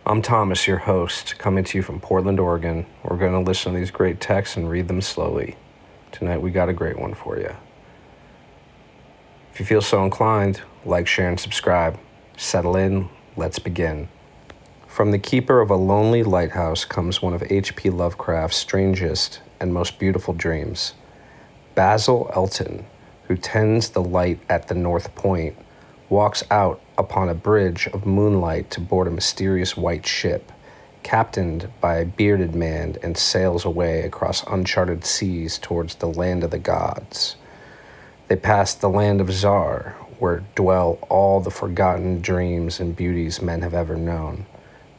I'm Thomas, your host, coming to you from Portland, Oregon. We're going to listen to these great texts and read them slowly. Tonight we got a great one for you. If you feel so inclined, like, share, and subscribe. Settle in, let's begin. From the keeper of a lonely lighthouse comes one of H.P. Lovecraft's strangest and most beautiful dreams. Basil Elton, who tends the light at the North Point, walks out upon a bridge of moonlight to board a mysterious white ship, captained by a bearded man, and sails away across uncharted seas towards the land of the gods. They pass the Land of Zar, where dwell all the forgotten dreams and beauties men have ever known,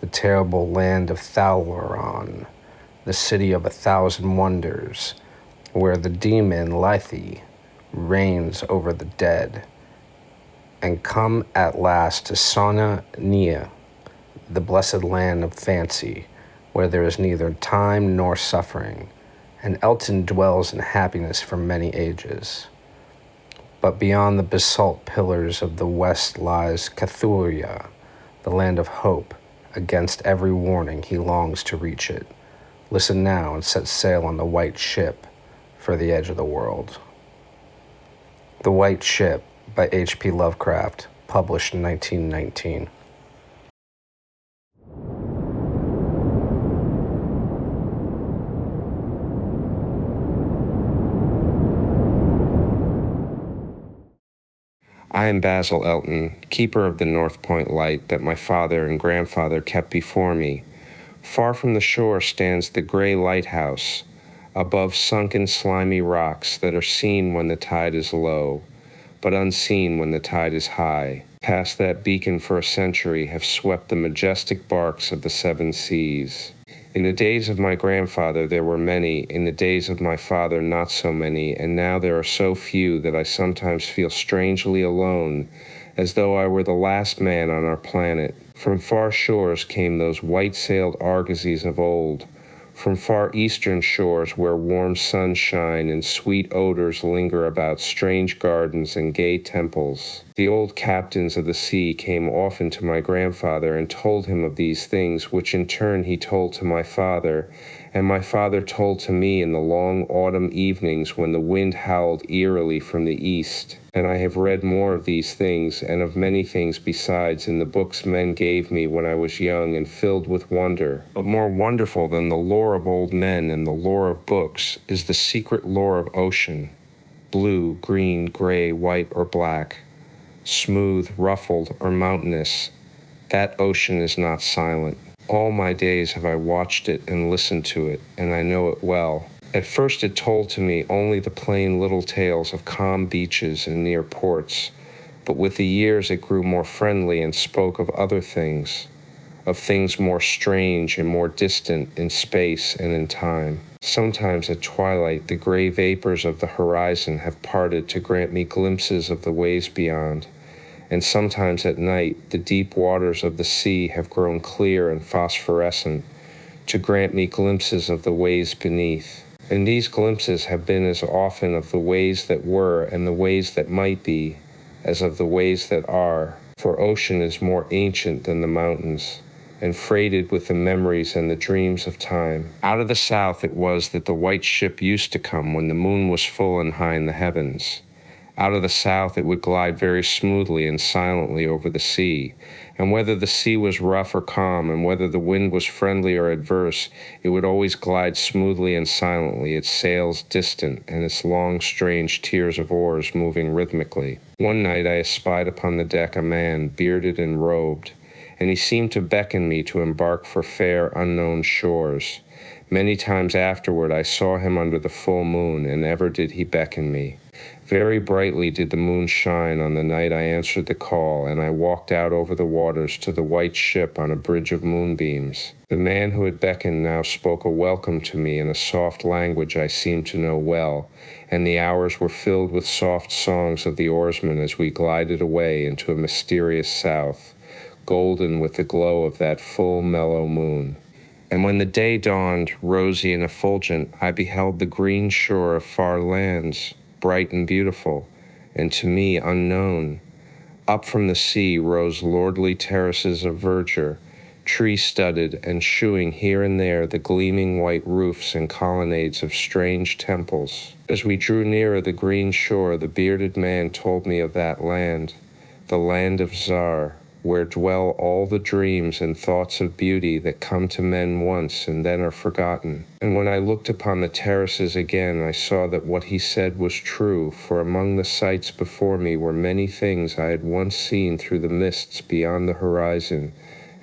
the terrible land of Thalarion, the city of 1,000 wonders, where the demon Lethe reigns over the dead, and come at last to Sona-Nyl, the blessed land of fancy, where there is neither time nor suffering, and Elton dwells in happiness for many ages. But beyond the basalt pillars of the west lies Cathuria, the land of hope. Against every warning, he longs to reach it. Listen now and set sail on the white ship for the edge of the world. The White Ship by H.P. Lovecraft, published in 1919. I am Basil Elton, keeper of the North Point light that my father and grandfather kept before me. Far from the shore stands the gray lighthouse, above sunken slimy rocks that are seen when the tide is low, but unseen when the tide is high. Past that beacon for a century have swept the majestic barks of the seven seas. In the days of my grandfather there were many, in the days of my father not so many, and now there are so few that I sometimes feel strangely alone, as though I were the last man on our planet. From far shores came those white-sailed argosies of old, from far eastern shores where warm sunshine and sweet odors linger about strange gardens and gay temples. The old captains of the sea came often to my grandfather and told him of these things, which in turn he told to my father, and my father told to me in the long autumn evenings when the wind howled eerily from the east. And I have read more of these things, and of many things besides, in the books men gave me when I was young and filled with wonder. But more wonderful than the lore of old men and the lore of books is the secret lore of ocean. Blue, green, gray, white, or black, smooth, ruffled, or mountainous, that ocean is not silent. All my days have I watched it and listened to it, and I know it well. At first it told to me only the plain little tales of calm beaches and near ports, but with the years it grew more friendly and spoke of other things, of things more strange and more distant in space and in time. Sometimes at twilight the gray vapors of the horizon have parted to grant me glimpses of the ways beyond, and sometimes at night the deep waters of the sea have grown clear and phosphorescent to grant me glimpses of the ways beneath. And these glimpses have been as often of the ways that were and the ways that might be as of the ways that are, for ocean is more ancient than the mountains, and freighted with the memories and the dreams of time. Out of the south it was that the white ship used to come when the moon was full and high in the heavens. Out of the south it would glide very smoothly and silently over the sea, and whether the sea was rough or calm, and whether the wind was friendly or adverse, it would always glide smoothly and silently, its sails distant, and its long, strange tiers of oars moving rhythmically. One night I espied upon the deck a man, bearded and robed, and he seemed to beckon me to embark for fair, unknown shores. Many times afterward I saw him under the full moon, and ever did he beckon me. Very brightly did the moon shine on the night I answered the call, and I walked out over the waters to the white ship on a bridge of moonbeams. The man who had beckoned now spoke a welcome to me in a soft language I seemed to know well, and the hours were filled with soft songs of the oarsmen as we glided away into a mysterious south, golden with the glow of that full, mellow moon. And when the day dawned, rosy and effulgent, I beheld the green shore of far lands, bright and beautiful, and to me unknown. Up from the sea rose lordly terraces of verdure, tree-studded and shewing here and there the gleaming white roofs and colonnades of strange temples. As we drew nearer the green shore, the bearded man told me of that land, the Land of Zar, where dwell all the dreams and thoughts of beauty that come to men once and then are forgotten. And when I looked upon the terraces again, I saw that what he said was true, for among the sights before me were many things I had once seen through the mists beyond the horizon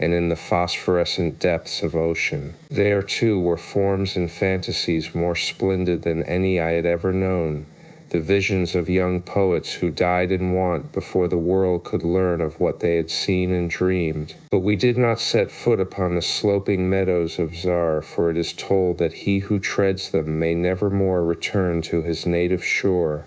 and in the phosphorescent depths of ocean. There, too, were forms and fantasies more splendid than any I had ever known, the visions of young poets who died in want before the world could learn of what they had seen and dreamed. But we did not set foot upon the sloping meadows of Zar, for it is told that he who treads them may never more return to his native shore.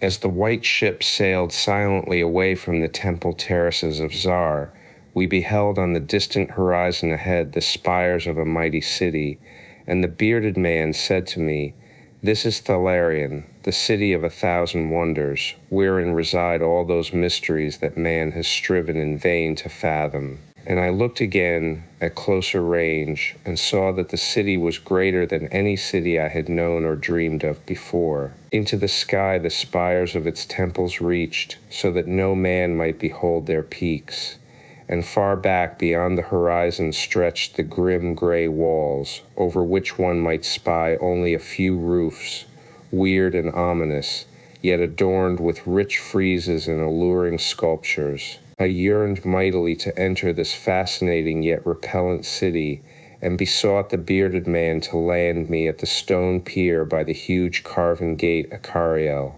As the white ship sailed silently away from the temple terraces of Zar, we beheld on the distant horizon ahead the spires of a mighty city, and the bearded man said to me, "This is Thalarion, the city of 1,000 wonders, wherein reside all those mysteries that man has striven in vain to fathom." And I looked again at closer range and saw that the city was greater than any city I had known or dreamed of before. Into the sky the spires of its temples reached, so that no man might behold their peaks. And far back beyond the horizon stretched the grim gray walls, over which one might spy only a few roofs, weird and ominous, yet adorned with rich friezes and alluring sculptures. I yearned mightily to enter this fascinating yet repellent city, and besought the bearded man to land me at the stone pier by the huge carven gate Accursed.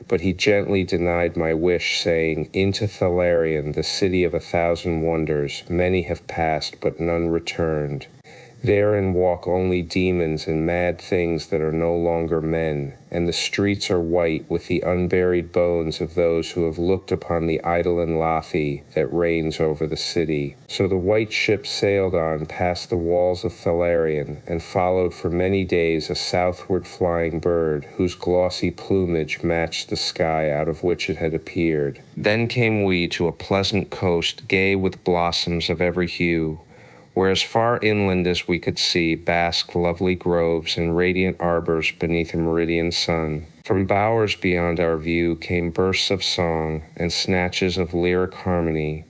But he gently denied my wish, saying, "Into Thalarion, the city of 1,000 wonders, many have passed, but none returned. Therein walk only demons and mad things that are no longer men, and the streets are white with the unburied bones of those who have looked upon the eidolon Lathi that reigns over the city." So the white ship sailed on past the walls of Thalarion, and followed for many days a southward flying bird, whose glossy plumage matched the sky out of which it had appeared. Then came we to a pleasant coast gay with blossoms of every hue, where as far inland as we could see basked lovely groves and radiant arbors beneath a meridian sun. From bowers beyond our view came bursts of song and snatches of lyric harmony,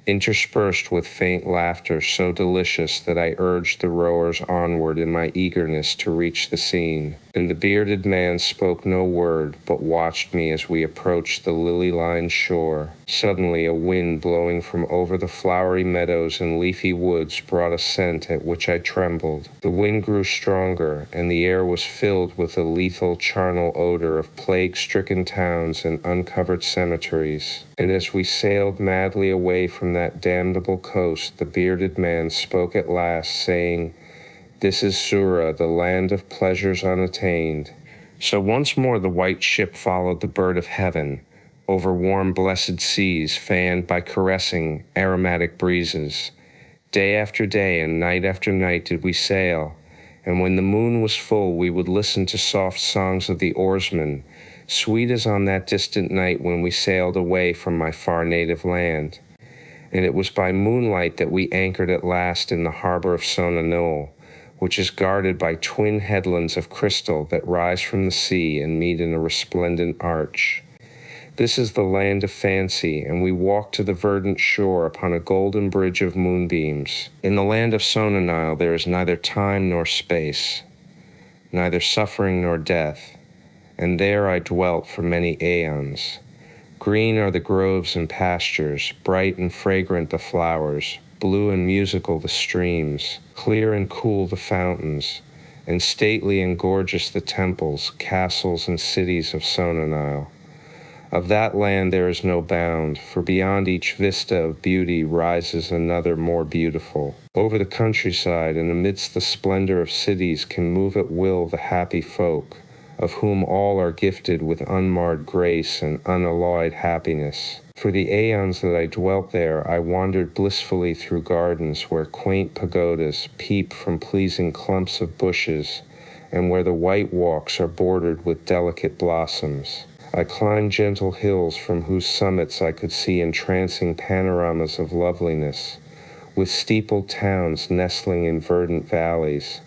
interspersed with faint laughter so delicious that I urged the rowers onward in my eagerness to reach the scene. And the bearded man spoke no word, but watched me as we approached the lily-lined shore. Suddenly a wind blowing from over the flowery meadows and leafy woods brought a scent at which I trembled. The wind grew stronger, and the air was filled with the lethal charnel odor of plague-stricken towns and uncovered cemeteries. And as we sailed madly away from that damnable coast, the bearded man spoke at last, saying, "This is Sura, the land of pleasures unattained." So once more the white ship followed the bird of heaven, over warm blessed seas fanned by caressing aromatic breezes. Day after day and night after night did we sail, and when the moon was full we would listen to soft songs of the oarsmen, sweet as on that distant night when we sailed away from my far native land. And it was by moonlight that we anchored at last in the harbor of Sona-Nyl, which is guarded by twin headlands of crystal that rise from the sea and meet in a resplendent arch. This is the land of fancy, and we walk to the verdant shore upon a golden bridge of moonbeams. In the land of Sona-Nyl there is neither time nor space, neither suffering nor death, and there I dwelt for many aeons. Green are the groves and pastures, bright and fragrant the flowers, blue and musical the streams, clear and cool the fountains, and stately and gorgeous the temples, castles, and cities of Sona-Nyl. Of that land there is no bound, for beyond each vista of beauty rises another more beautiful. Over the countryside and amidst the splendor of cities can move at will the happy folk, of whom all are gifted with unmarred grace and unalloyed happiness. For the aeons that I dwelt there, I wandered blissfully through gardens where quaint pagodas peep from pleasing clumps of bushes, and where the white walks are bordered with delicate blossoms. I climbed gentle hills from whose summits I could see entrancing panoramas of loveliness, with steepled towns nestling in verdant valleys,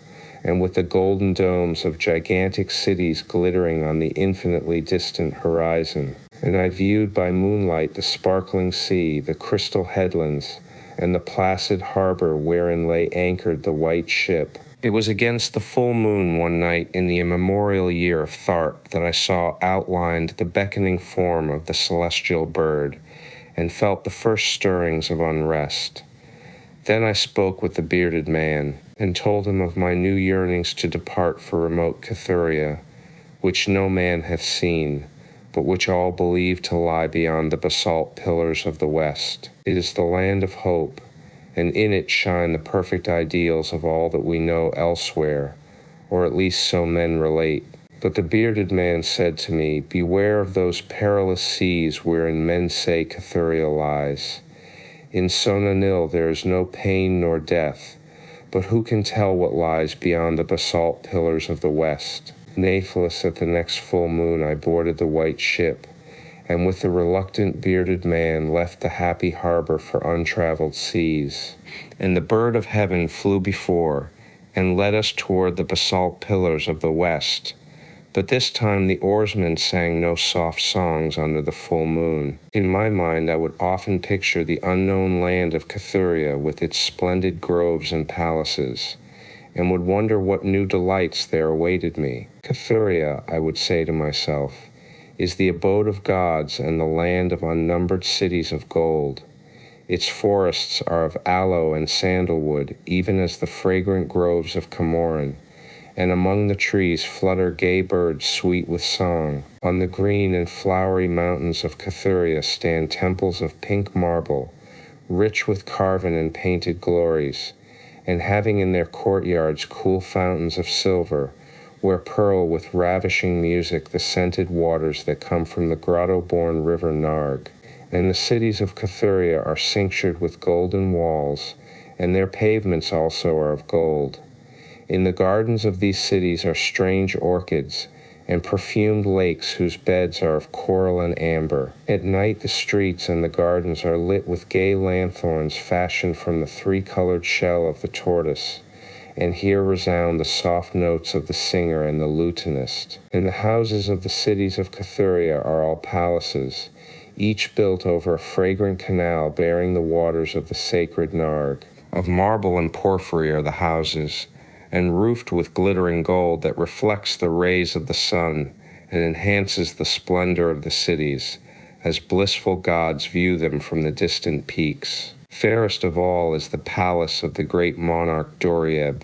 and with the golden domes of gigantic cities glittering on the infinitely distant horizon. And I viewed by moonlight the sparkling sea, the crystal headlands, and the placid harbor wherein lay anchored the white ship. It was against the full moon one night in the immemorial year of Tharp that I saw outlined the beckoning form of the celestial bird, and felt the first stirrings of unrest. Then I spoke with the bearded man, and told him of my new yearnings to depart for remote Cathuria, which no man hath seen, but which all believe to lie beyond the basalt pillars of the west. It is the land of hope, and in it shine the perfect ideals of all that we know elsewhere, or at least so men relate. But the bearded man said to me, "Beware of those perilous seas wherein men say Cathuria lies. In Sona-Nyl there is no pain nor death, but who can tell what lies beyond the basalt pillars of the west?" Nathless at the next full moon I boarded the white ship, and with the reluctant bearded man left the happy harbor for untraveled seas. And the bird of heaven flew before, and led us toward the basalt pillars of the west. But this time the oarsmen sang no soft songs under the full moon. In my mind I would often picture the unknown land of Cathuria with its splendid groves and palaces, and would wonder what new delights there awaited me. Cathuria, I would say to myself, is the abode of gods and the land of unnumbered cities of gold. Its forests are of aloe and sandalwood, even as the fragrant groves of Camoran, and among the trees flutter gay birds sweet with song. On the green and flowery mountains of Cathuria stand temples of pink marble, rich with carven and painted glories, and having in their courtyards cool fountains of silver, where purl with ravishing music the scented waters that come from the grotto-born river Narg. And the cities of Cathuria are cinctured with golden walls, and their pavements also are of gold. In the gardens of these cities are strange orchids, and perfumed lakes whose beds are of coral and amber. At night the streets and the gardens are lit with gay lanthorns fashioned from the three-colored shell of the tortoise, and here resound the soft notes of the singer and the lutenist. And the houses of the cities of Cathuria are all palaces, each built over a fragrant canal bearing the waters of the sacred Narg. Of marble and porphyry are the houses, and roofed with glittering gold that reflects the rays of the sun and enhances the splendor of the cities, as blissful gods view them from the distant peaks. Fairest of all is the palace of the great monarch Dorieb,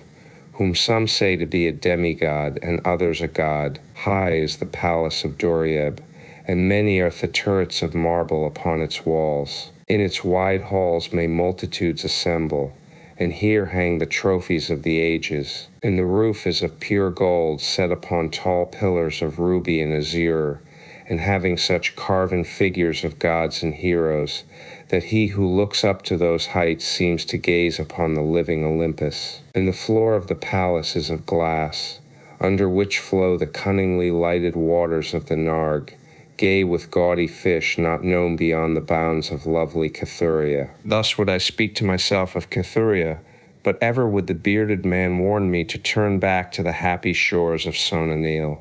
whom some say to be a demigod and others a god. High is the palace of Dorieb, and many are the turrets of marble upon its walls. In its wide halls may multitudes assemble, and here hang the trophies of the ages. And the roof is of pure gold, set upon tall pillars of ruby and azure, and having such carven figures of gods and heroes, that he who looks up to those heights seems to gaze upon the living Olympus. And the floor of the palace is of glass, under which flow the cunningly lighted waters of the Narg, gay with gaudy fish not known beyond the bounds of lovely Cathuria. Thus would I speak to myself of Cathuria, but ever would the bearded man warn me to turn back to the happy shores of Sona-Nyl.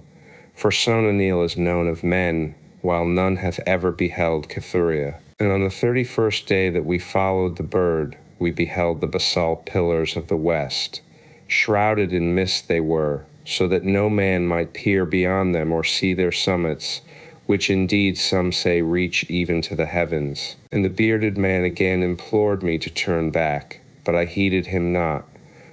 For Sona-Nyl is known of men, while none hath ever beheld Cathuria. And on the 31st day that we followed the bird, we beheld the basalt pillars of the west. Shrouded in mist they were, so that no man might peer beyond them or see their summits, which indeed some say reach even to the heavens. And the bearded man again implored me to turn back, but I heeded him not.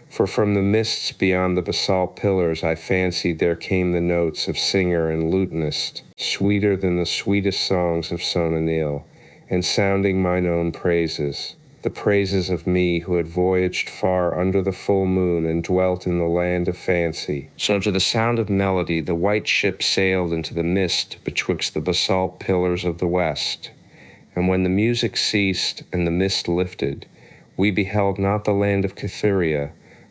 For from the mists beyond the basalt pillars I fancied there came the notes of singer and lutenist, sweeter than the sweetest songs of Sona-Nyl, and sounding mine own praises, the praises of me who had voyaged far under the full moon and dwelt in the land of fancy. So to the sound of melody the white ship sailed into the mist betwixt the basalt pillars of the west. And when the music ceased and the mist lifted, we beheld not the land of Cathuria,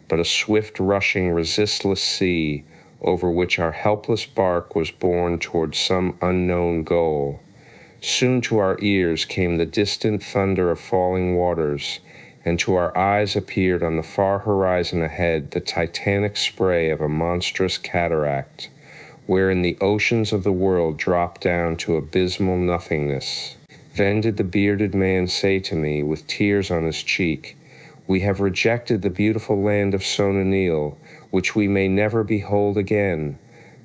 but a swift-rushing, resistless sea, over which our helpless bark was borne toward some unknown goal. Soon to our ears came the distant thunder of falling waters, and to our eyes appeared on the far horizon ahead the titanic spray of a monstrous cataract, wherein the oceans of the world dropped down to abysmal nothingness. Then did the bearded man say to me, with tears on his cheek, "We have rejected the beautiful land of Sona-Nyl, which we may never behold again.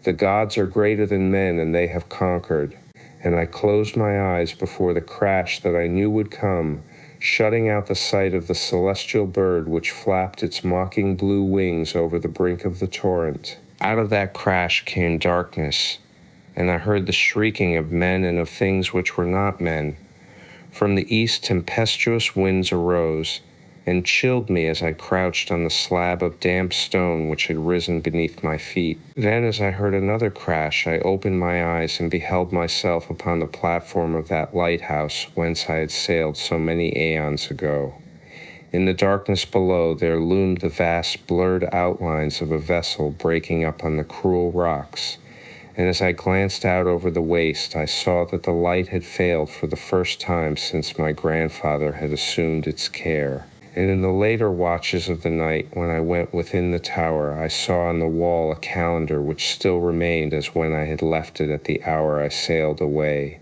The gods are greater than men, and they have conquered." And I closed my eyes before the crash that I knew would come, shutting out the sight of the celestial bird which flapped its mocking blue wings over the brink of the torrent. Out of that crash came darkness, and I heard the shrieking of men and of things which were not men. From the east tempestuous winds arose, and chilled me as I crouched on the slab of damp stone which had risen beneath my feet. Then, as I heard another crash, I opened my eyes and beheld myself upon the platform of that lighthouse whence I had sailed so many aeons ago. In the darkness below there loomed the vast blurred outlines of a vessel breaking up on the cruel rocks, and as I glanced out over the waste I saw that the light had failed for the first time since my grandfather had assumed its care. And in the later watches of the night, when I went within the tower, I saw on the wall a calendar which still remained as when I had left it at the hour I sailed away.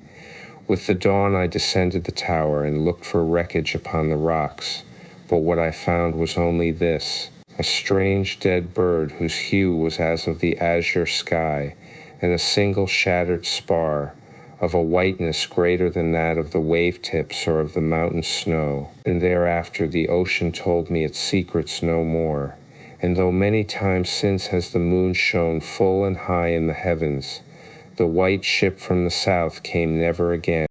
With the dawn I descended the tower and looked for wreckage upon the rocks, but what I found was only this: a strange dead bird whose hue was as of the azure sky, and a single shattered spar, of a whiteness greater than that of the wave tips or of the mountain snow. And thereafter the ocean told me its secrets no more, and though many times since has the moon shone full and high in the heavens, the white ship from the south came never again.